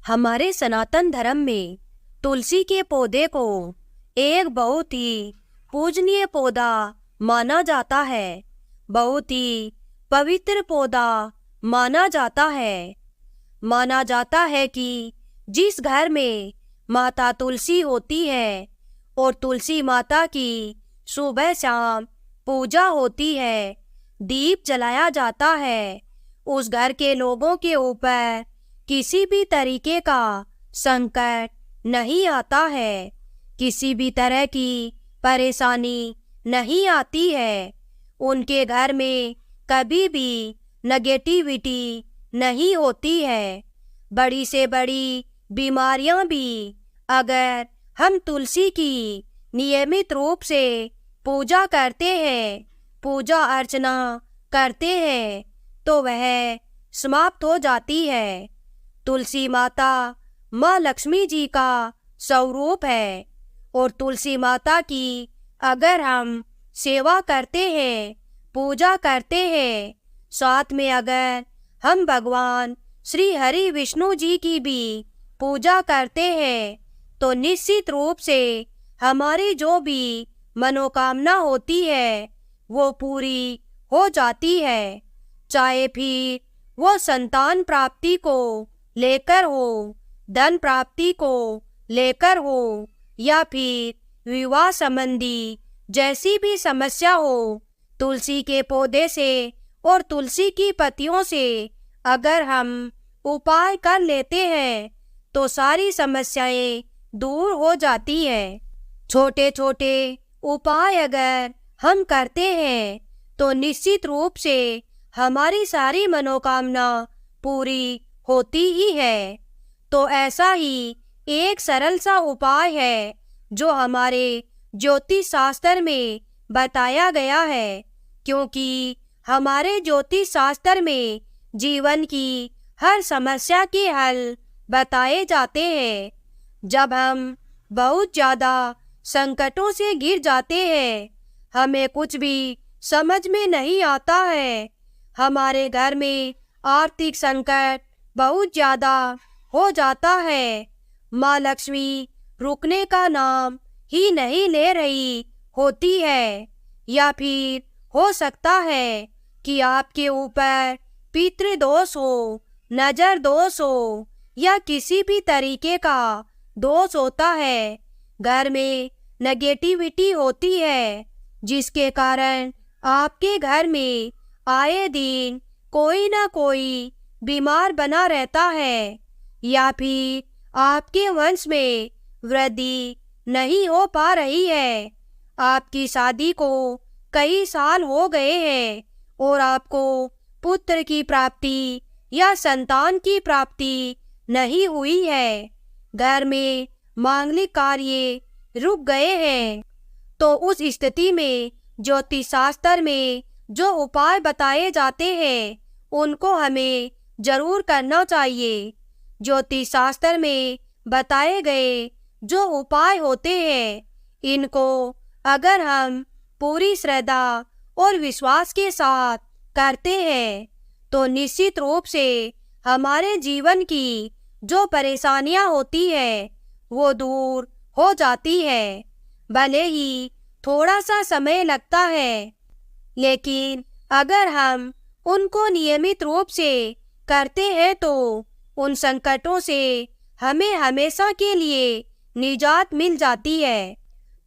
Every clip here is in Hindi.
हमारे सनातन धर्म में तुलसी के पौधे को एक बहुत ही पूजनीय पौधा माना जाता है। बहुत ही पवित्र पौधा माना जाता है। माना जाता है कि जिस घर में माता तुलसी होती है और तुलसी माता की सुबह शाम पूजा होती है, दीप जलाया जाता है, उस घर के लोगों के ऊपर किसी भी तरीके का संकट नहीं आता है, किसी भी तरह की परेशानी नहीं आती है। उनके घर में कभी भी नेगेटिविटी नहीं होती है। बड़ी से बड़ी बीमारियां भी अगर हम तुलसी की नियमित रूप से पूजा करते हैं, पूजा अर्चना करते हैं, तो वह समाप्त हो जाती है। तुलसी माता माँ लक्ष्मी जी का स्वरूप है और तुलसी माता की अगर हम सेवा करते हैं, पूजा करते हैं, साथ में अगर हम भगवान श्री हरि विष्णु जी की भी पूजा करते हैं, तो निश्चित रूप से हमारी जो भी मनोकामना होती है वो पूरी हो जाती है। चाहे फिर वो संतान प्राप्ति को लेकर हो, धन प्राप्ति को लेकर हो, या फिर विवाह संबंधी जैसी भी समस्या हो, तुलसी के पौधे से और तुलसी की पत्तियों से अगर हम उपाय कर लेते हैं तो सारी समस्याएं दूर हो जाती हैं। छोटे छोटे उपाय अगर हम करते हैं तो निश्चित रूप से हमारी सारी मनोकामना पूरी होती ही है। तो ऐसा ही एक सरल सा उपाय है जो हमारे ज्योतिष शास्त्र में बताया गया है, क्योंकि हमारे ज्योतिष शास्त्र में जीवन की हर समस्या के हल बताए जाते हैं। जब हम बहुत ज़्यादा संकटों से घिर जाते हैं, हमें कुछ भी समझ में नहीं आता है, हमारे घर में आर्थिक संकट बहुत ज़्यादा हो जाता है, माँ लक्ष्मी रुकने का नाम ही नहीं ले रही होती है, या फिर हो सकता है कि आपके ऊपर पितृदोष हो, नजर दोष हो, या किसी भी तरीके का दोष होता है, घर में नेगेटिविटी होती है, जिसके कारण आपके घर में आए दिन कोई ना कोई बीमार बना रहता है, या फिर आपके वंश में वृद्धि नहीं हो पा रही है, आपकी शादी को कई साल हो गए हैं और आपको पुत्र की प्राप्ति या संतान की प्राप्ति नहीं हुई है, घर में मांगलिक कार्य रुक गए हैं, तो उस स्थिति में ज्योतिष शास्त्र में जो उपाय बताए जाते हैं उनको हमें जरूर करना चाहिए। ज्योतिष शास्त्र में बताए गए जो उपाय होते हैं, इनको अगर हम पूरी श्रद्धा और विश्वास के साथ करते हैं तो निश्चित रूप से हमारे जीवन की जो परेशानियां होती है वो दूर हो जाती है। भले ही थोड़ा सा समय लगता है, लेकिन अगर हम उनको नियमित रूप से करते हैं तो उन संकटों से हमें हमेशा के लिए निजात मिल जाती है।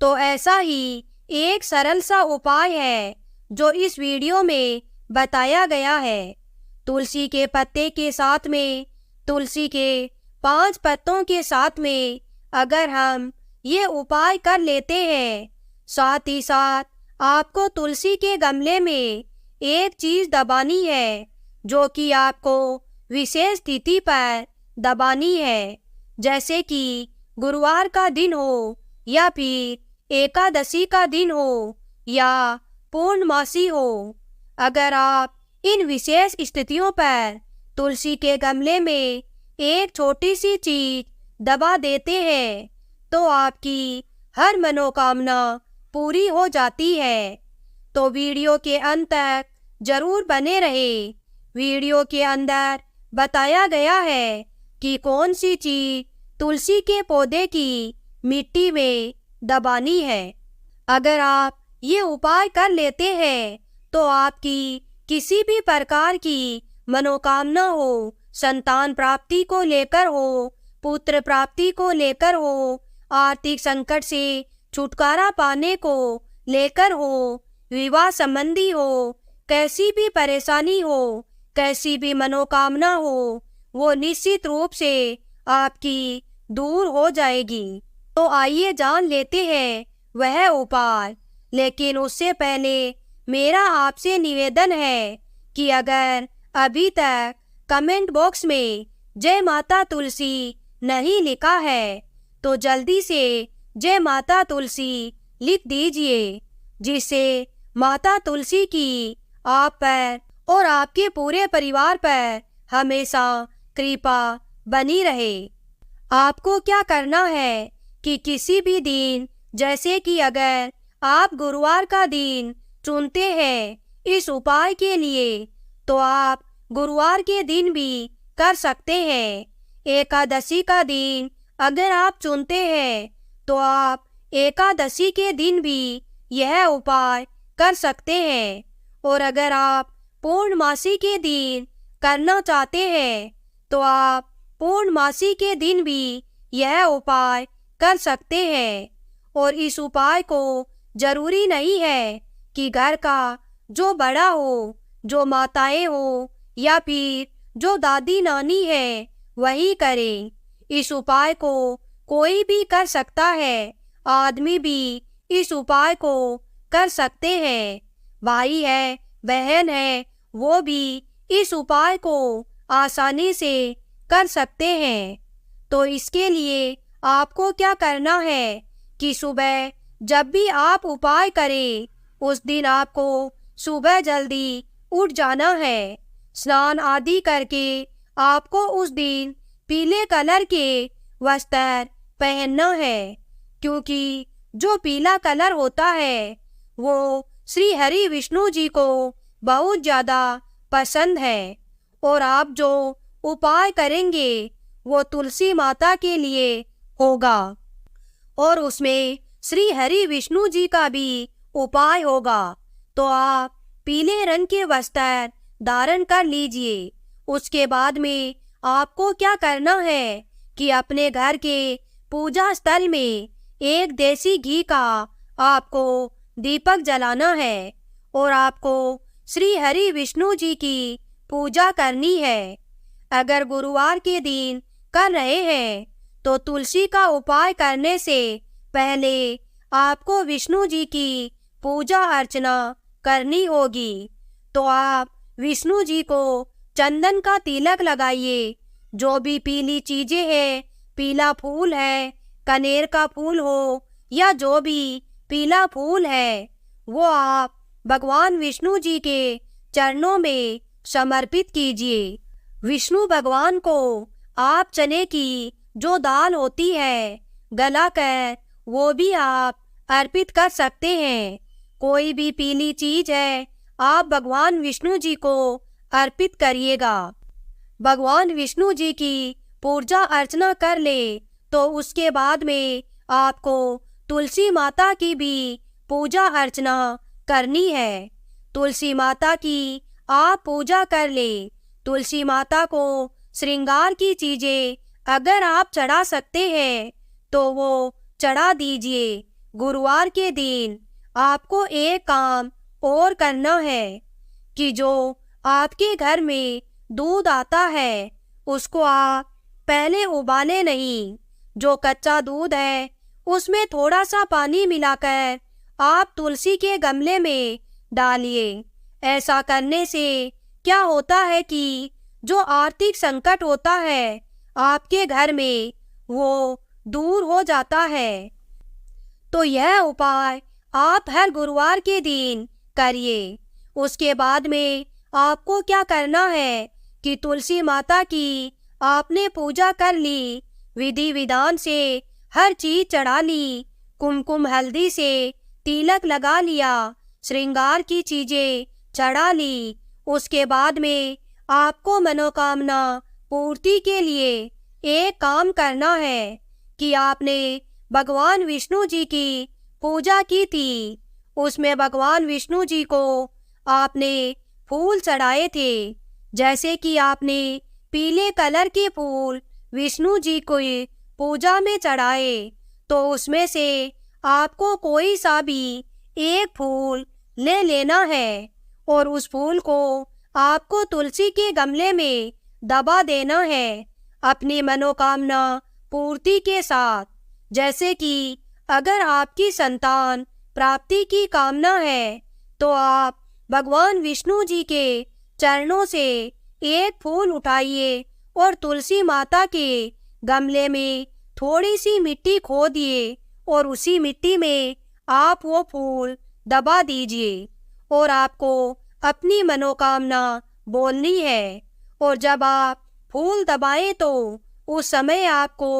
तो ऐसा ही एक सरल सा उपाय है जो इस वीडियो में बताया गया है। तुलसी के पत्ते के साथ में, तुलसी के 5 पत्तों के साथ में अगर हम ये उपाय कर लेते हैं, साथ ही साथ आपको तुलसी के गमले में एक चीज दबानी है जो कि आपको विशेष तिथि पर दबानी है, जैसे कि गुरुवार का दिन हो, या फिर एकादशी का दिन हो, या पूर्णमासी हो। अगर आप इन विशेष स्थितियों पर तुलसी के गमले में एक छोटी सी चीज दबा देते हैं तो आपकी हर मनोकामना पूरी हो जाती है। तो वीडियो के अंत तक जरूर बने रहे। वीडियो के अंदर बताया गया है कि कौन सी चीज तुलसी के पौधे की मिट्टी में दबानी है। अगर आप ये उपाय कर लेते हैं तो आपकी किसी भी प्रकार की मनोकामना हो, संतान प्राप्ति को लेकर हो, पुत्र प्राप्ति को लेकर हो, आर्थिक संकट से छुटकारा पाने को लेकर हो, विवाह संबंधी हो, कैसी भी परेशानी हो, कैसी भी मनोकामना हो, वो निश्चित रूप से आपकी दूर हो जाएगी। तो आइए जान लेते हैं वह उपाय। लेकिन उससे पहले मेरा आपसे निवेदन है कि अगर अभी तक कमेंट बॉक्स में जय माता तुलसी नहीं लिखा है तो जल्दी से जय माता तुलसी लिख दीजिए, जिससे माता तुलसी की आप पर और आपके पूरे परिवार पर हमेशा कृपा बनी रहे। आपको क्या करना है कि किसी भी दिन, जैसे कि अगर आप गुरुवार का दिन चुनते हैं इस उपाय के लिए, तो आप गुरुवार के दिन भी कर सकते हैं। एकादशी का दिन अगर आप चुनते हैं तो आप एकादशी के दिन भी यह उपाय कर सकते हैं। और अगर आप पूर्णमासी के दिन करना चाहते हैं तो आप पूर्णमासी के दिन भी यह उपाय कर सकते हैं। और इस उपाय को जरूरी नहीं है कि घर का जो बड़ा हो, जो माताएं हो या फिर जो दादी नानी है वही करें। इस उपाय को कोई भी कर सकता है, आदमी भी इस उपाय को कर सकते हैं, भाई है, बहन है, वो भी इस उपाय को आसानी से कर सकते हैं। तो इसके लिए आपको क्या करना है कि सुबह जब भी आप उपाय करें उस दिन आपको सुबह जल्दी उठ जाना है। स्नान आदि करके आपको उस दिन पीले कलर के वस्त्र पहनना है, क्योंकि जो पीला कलर होता है वो श्री हरि विष्णु जी को बहुत ज़्यादा पसंद है। और आप जो उपाय करेंगे वो तुलसी माता के लिए होगा और उसमें श्री हरि विष्णु जी का भी उपाय होगा। तो आप पीले रंग के वस्त्र धारण कर लीजिए। उसके बाद में आपको क्या करना है कि अपने घर के पूजा स्थल में एक देसी घी का आपको दीपक जलाना है और आपको श्री हरि विष्णु जी की पूजा करनी है। अगर गुरुवार के दिन कर रहे हैं तो तुलसी का उपाय करने से पहले आपको विष्णु जी की पूजा अर्चना करनी होगी। तो आप विष्णु जी को चंदन का तिलक लगाइए। जो भी पीली चीजें हैं, पीला फूल है, कनेर का फूल हो या जो भी पीला फूल है, वो आप भगवान विष्णु जी के चरणों में समर्पित कीजिए। विष्णु भगवान को आप चने की जो दाल होती है गलाकर वो भी आप अर्पित कर सकते हैं। कोई भी पीली चीज है आप भगवान विष्णु जी को अर्पित करिएगा। भगवान विष्णु जी की पूजा अर्चना कर ले तो उसके बाद में आपको तुलसी माता की भी पूजा अर्चना करनी है। तुलसी माता की आप पूजा कर ले। तुलसी माता को श्रृंगार की चीजें अगर आप चढ़ा सकते हैं तो वो चढ़ा दीजिए। गुरुवार के दिन आपको एक काम और करना है कि जो आपके घर में दूध आता है उसको आप पहले उबाले नहीं। जो कच्चा दूध है उसमें थोड़ा सा पानी मिलाकर आप तुलसी के गमले में डालिए। ऐसा करने से क्या होता है कि जो आर्थिक संकट होता है आपके घर में वो दूर हो जाता है। तो यह उपाय आप हर गुरुवार के दिन करिए। उसके बाद में आपको क्या करना है कि तुलसी माता की आपने पूजा कर ली, विधि विधान से हर चीज चढ़ा ली, कुमकुम हल्दी से तिलक लगा लिया, श्रृंगार की चीजें चढ़ा ली। उसके बाद में आपको मनोकामना पूर्ति के लिए एक काम करना है कि आपने भगवान विष्णु जी की पूजा की थी, उसमें भगवान विष्णु जी को आपने फूल चढ़ाए थे। जैसे कि आपने पीले कलर के फूल विष्णु जी को पूजा में चढ़ाए, तो उसमें से आपको कोई सा भी एक फूल ले लेना है और उस फूल को आपको तुलसी के गमले में दबा देना है अपनी मनोकामना पूर्ति के साथ। जैसे कि अगर आपकी संतान प्राप्ति की कामना है तो आप भगवान विष्णु जी के चरणों से एक फूल उठाइए और तुलसी माता के गमले में थोड़ी सी मिट्टी खोदिए और उसी मिट्टी में आप वो फूल दबा दीजिए और आपको अपनी मनोकामना बोलनी है। और जब आप फूल दबाएं तो उस समय आपको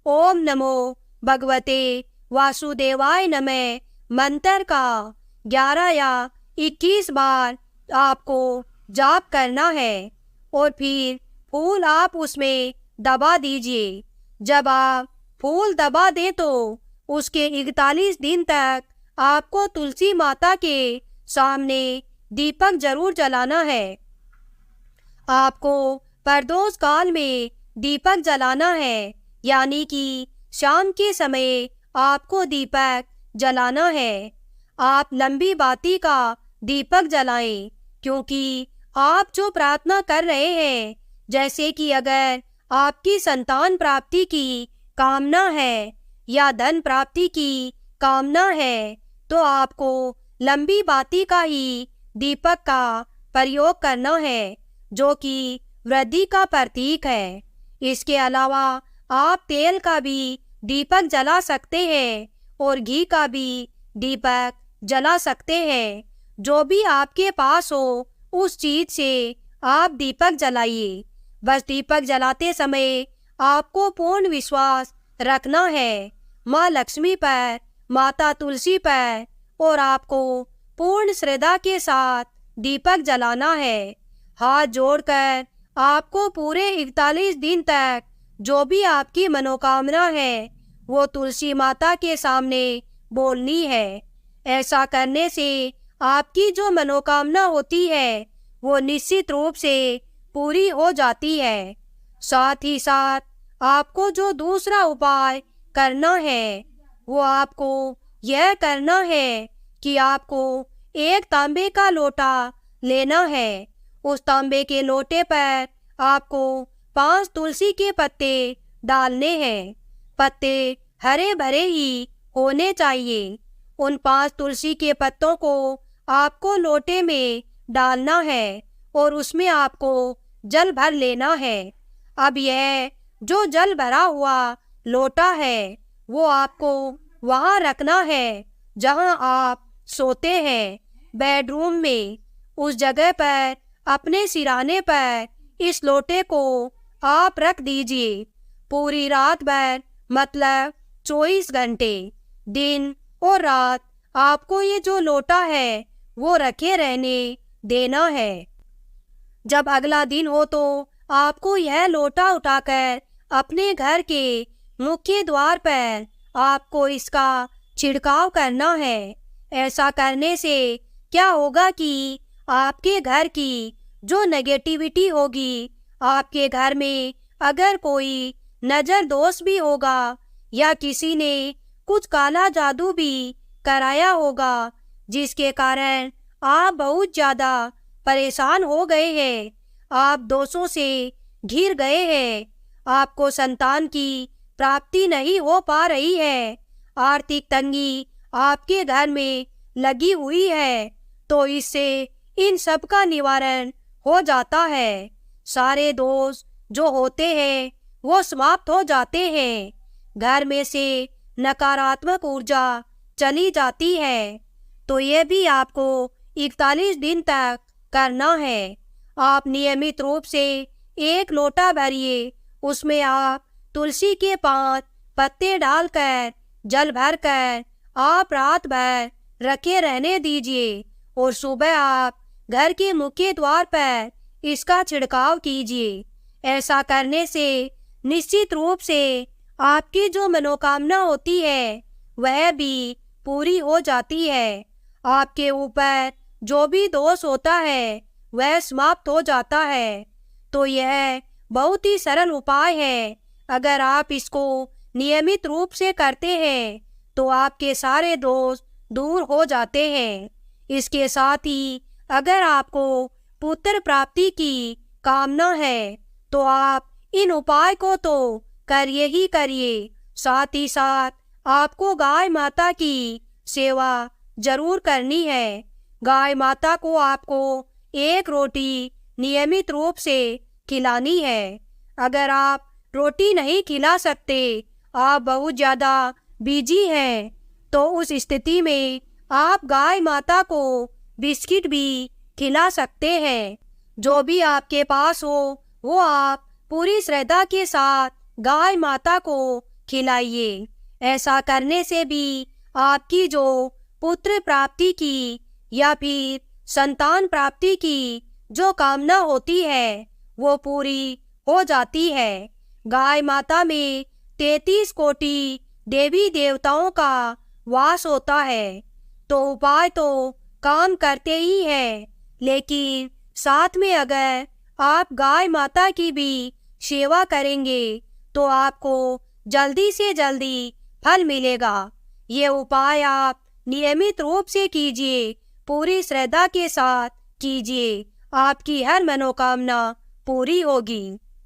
ओम नमो भगवते वासुदेवाय नमः मंत्र का 11 या 21 बार आपको जाप करना है और फिर फूल आप उसमें दबा दीजिए। जब आप फूल दबा दें तो उसके 41 दिन तक आपको तुलसी माता के सामने दीपक जरूर जलाना है। आपको प्रदोष काल में दीपक जलाना है, यानी कि शाम के समय आपको दीपक जलाना है। आप लंबी बाती का दीपक जलाएं, क्योंकि आप जो प्रार्थना कर रहे हैं, जैसे कि अगर आपकी संतान प्राप्ति की कामना है या धन प्राप्ति की कामना है, तो आपको लंबी बाती का ही दीपक का प्रयोग करना है, जो कि वृद्धि का प्रतीक है। इसके अलावा आप तेल का भी दीपक जला सकते हैं और घी का भी दीपक जला सकते हैं। जो भी आपके पास हो उस चीज से आप दीपक जलाइए। बस दीपक जलाते समय आपको पूर्ण विश्वास रखना है माँ लक्ष्मी पर, माता तुलसी पर, और आपको पूर्ण श्रद्धा के साथ दीपक जलाना है। हाथ जोड़कर आपको पूरे 41 दिन तक जो भी आपकी मनोकामना है वो तुलसी माता के सामने बोलनी है। ऐसा करने से आपकी जो मनोकामना होती है वो निश्चित रूप से पूरी हो जाती है। साथ ही साथ आपको जो दूसरा उपाय करना है वो आपको यह करना है कि आपको एक तांबे का लोटा लेना है। उस तांबे के लोटे पर आपको 5 तुलसी के पत्ते डालने हैं। पत्ते हरे भरे ही होने चाहिए। उन 5 तुलसी के पत्तों को आपको लोटे में डालना है और उसमें आपको जल भर लेना है। अब यह जो जल भरा हुआ लोटा है वो आपको वहाँ रखना है जहाँ आप सोते हैं, बेडरूम में। उस जगह पर अपने सिराने पर इस लोटे को आप रख दीजिए। पूरी रात भर, मतलब 24 घंटे, दिन और रात आपको ये जो लोटा है वो रखे रहने देना है। जब अगला दिन हो तो आपको यह लोटा उठाकर अपने घर के मुख्य द्वार पर आपको इसका छिड़काव करना है। ऐसा करने से क्या होगा कि आपके घर की जो नेगेटिविटी होगी, आपके घर में अगर कोई नजर दोष भी होगा या किसी ने कुछ काला जादू भी कराया होगा जिसके कारण आप बहुत ज्यादा परेशान हो गए हैं, आप दोषों से घिर गए हैं, आपको संतान की प्राप्ति नहीं हो पा रही है, आर्थिक तंगी आपके घर में लगी हुई है, तो इससे इन सब का निवारण हो जाता है। सारे दोष जो होते हैं वो समाप्त हो जाते हैं। घर में से नकारात्मक ऊर्जा चली जाती है। तो ये भी आपको 41 दिन तक करना है। आप नियमित रूप से एक लोटा भरिए, उसमें आप तुलसी के 5 पत्ते डालकर जल भरकर आप रात भर रखे रहने दीजिए और सुबह आप घर के मुख्य द्वार पर इसका छिड़काव कीजिए। ऐसा करने से निश्चित रूप से आपकी जो मनोकामना होती है वह भी पूरी हो जाती है। आपके ऊपर जो भी दोष होता है वह समाप्त हो जाता है। तो यह बहुत ही सरल उपाय है। अगर आप इसको नियमित रूप से करते हैं तो आपके सारे दोष दूर हो जाते हैं। इसके साथ ही अगर आपको पुत्र प्राप्ति की कामना है तो आप इन उपाय को तो करिए ही करिए, साथ ही साथ आपको गाय माता की सेवा जरूर करनी है। गाय माता को आपको एक रोटी नियमित रूप से खिलानी है। अगर आप रोटी नहीं खिला सकते, आप बहुत ज़्यादा बिजी हैं, तो उस स्थिति में आप गाय माता को बिस्किट भी खिला सकते हैं। जो भी आपके पास हो वो आप पूरी श्रद्धा के साथ गाय माता को खिलाइए। ऐसा करने से भी आपकी जो पुत्र प्राप्ति की या फिर संतान प्राप्ति की जो कामना होती है वो पूरी हो जाती है। गाय माता में 33 कोटि देवी देवताओं का वास होता है। तो उपाय तो काम करते ही हैं, लेकिन साथ में अगर आप गाय माता की भी सेवा करेंगे तो आपको जल्दी से जल्दी फल मिलेगा। ये उपाय आप नियमित रूप से कीजिए, पूरी श्रद्धा के साथ कीजिए, आपकी हर मनोकामना पूरी होगी।